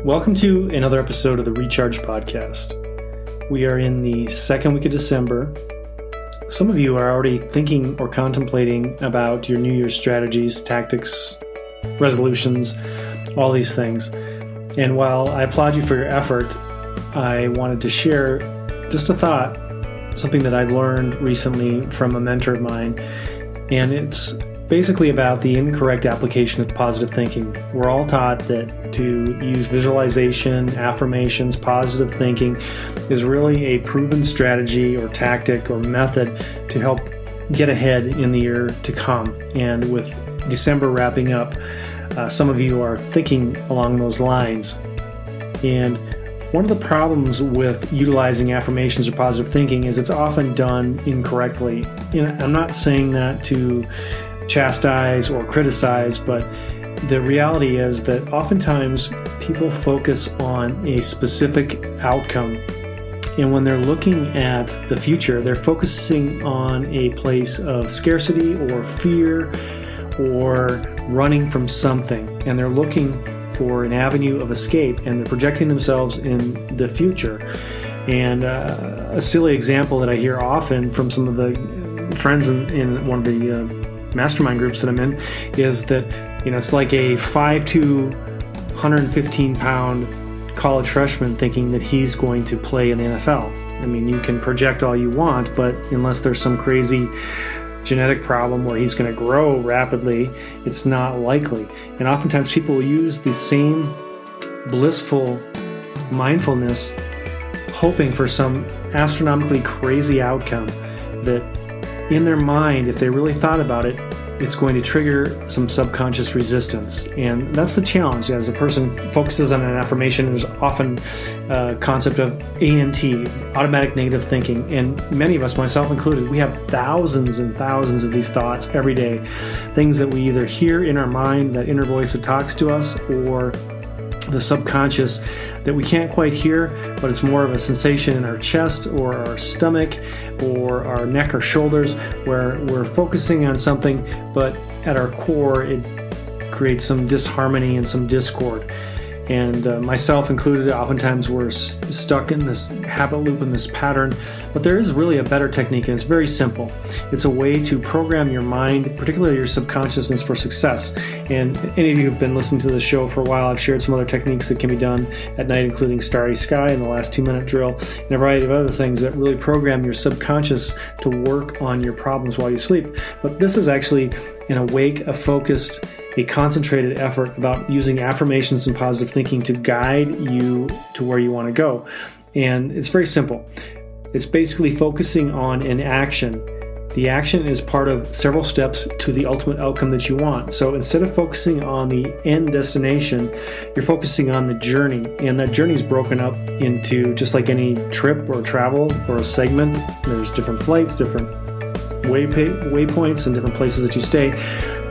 Welcome to another episode of the Recharge Podcast. We are in the second week of December. Some of you are already thinking or contemplating about your New Year's strategies, tactics, resolutions, all these things. And while I applaud you for your effort, I wanted to share just a thought, something that I've learned recently from a mentor of mine. And it's basically about the incorrect application of positive thinking. We're all taught that to use visualization, affirmations, positive thinking is really a proven strategy or tactic or method to help get ahead in the year to come. And with December wrapping up, some of you are thinking along those lines. And one of the problems with utilizing affirmations or positive thinking is it's often done incorrectly. And I'm not saying that to chastise or criticize, but the reality is that oftentimes people focus on a specific outcome. And when they're looking at the future, they're focusing on a place of scarcity or fear or running from something. And they're looking for an avenue of escape, and they're projecting themselves in the future. And a silly example that I hear often from some of the friends in one of the mastermind groups that I'm in is that, it's like a 5'2", 115-pound college freshman thinking that he's going to play in the NFL. I mean, you can project all you want, but unless there's some crazy genetic problem where he's going to grow rapidly, it's not likely. And oftentimes people will use the same blissful mindfulness, hoping for some astronomically crazy outcome that in their mind, if they really thought about it, it's going to trigger some subconscious resistance. And that's the challenge. As a person focuses on an affirmation, there's often a concept of ANT, automatic negative thinking. And many of us, myself included, we have thousands and thousands of these thoughts every day. Things that we either hear in our mind, that inner voice that talks to us, or the subconscious that we can't quite hear, but it's more of a sensation in our chest or our stomach or our neck or shoulders, where we're focusing on something, but at our core it creates some disharmony and some discord. And myself included, oftentimes we're stuck in this habit loop and this pattern. But there is really a better technique, and it's very simple. It's a way to program your mind, particularly your subconsciousness, for success. And any of you who've been listening to the show for a while, I've shared some other techniques that can be done at night, including Starry Sky and the last 2-minute drill, and a variety of other things that really program your subconscious to work on your problems while you sleep. But this is actually an awake, a focused, a concentrated effort about using affirmations and positive thinking to guide you to where you want to go. And it's very simple. It's basically focusing on an action. The action is part of several steps to the ultimate outcome that you want. So instead of focusing on the end destination, you're focusing on the journey. And that journey is broken up into, just like any trip or travel or a segment, there's different flights, different waypoints, and different places that you stay.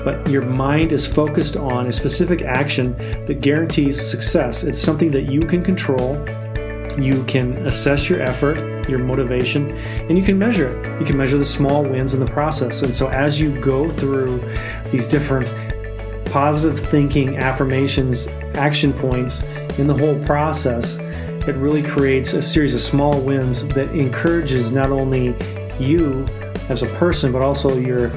But your mind is focused on a specific action that guarantees success. It's something that you can control. You can assess your effort, your motivation, and you can measure it. You can measure the small wins in the process. And so as you go through these different positive thinking affirmations, action points in the whole process, it really creates a series of small wins that encourages not only you as a person, but also your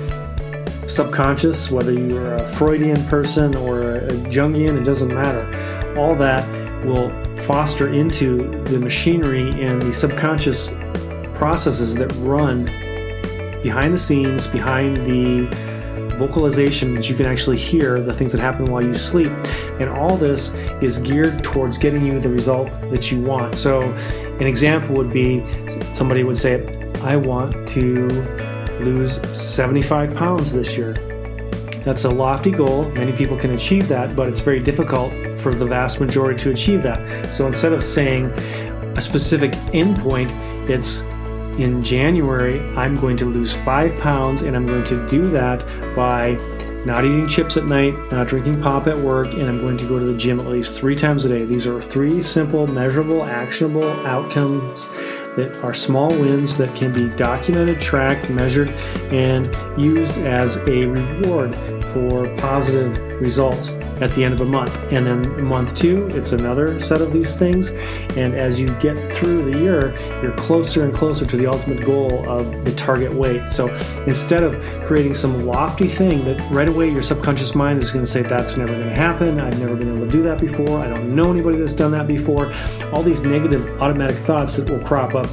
subconscious, whether you're a Freudian person or a Jungian, it doesn't matter. All that will foster into the machinery and the subconscious processes that run behind the scenes, behind the vocalization that you can actually hear, the things that happen while you sleep. And all this is geared towards getting you the result that you want. So an example would be, somebody would say, I want to lose 75 pounds this year. That's a lofty goal. Many people can achieve that, but it's very difficult for the vast majority to achieve that. So instead of saying a specific endpoint, it's in January, I'm going to lose 5 pounds, and I'm going to do that by not eating chips at night, not drinking pop at work, and I'm going to go to the gym at least 3 times a day. These are 3 simple, measurable, actionable outcomes that are small wins that can be documented, tracked, measured, and used as a reward for positive results at the end of a month. And then month 2, it's another set of these things. And as you get through the year, you're closer and closer to the ultimate goal of the target weight. So instead of creating some lofty thing that right away your subconscious mind is going to say, that's never going to happen, I've never been able to do that before, I don't know anybody that's done that before, all these negative automatic thoughts that will crop up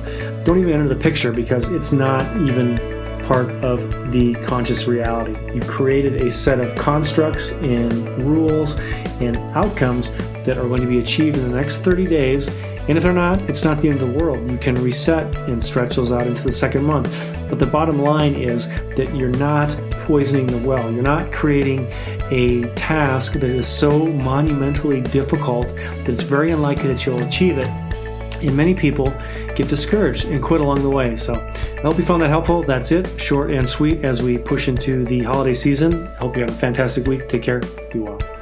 don't even enter the picture, because it's not even part of the conscious reality. You've created a set of constructs and rules and outcomes that are going to be achieved in the next 30 days. And if they're not, it's not the end of the world. You can reset and stretch those out into the second month. But the bottom line is that you're not poisoning the well. You're not creating a task that is so monumentally difficult that it's very unlikely that you'll achieve it. And many people get discouraged and quit along the way. So I hope you found that helpful. That's it, short and sweet as we push into the holiday season. I hope you have a fantastic week. Take care. Be well.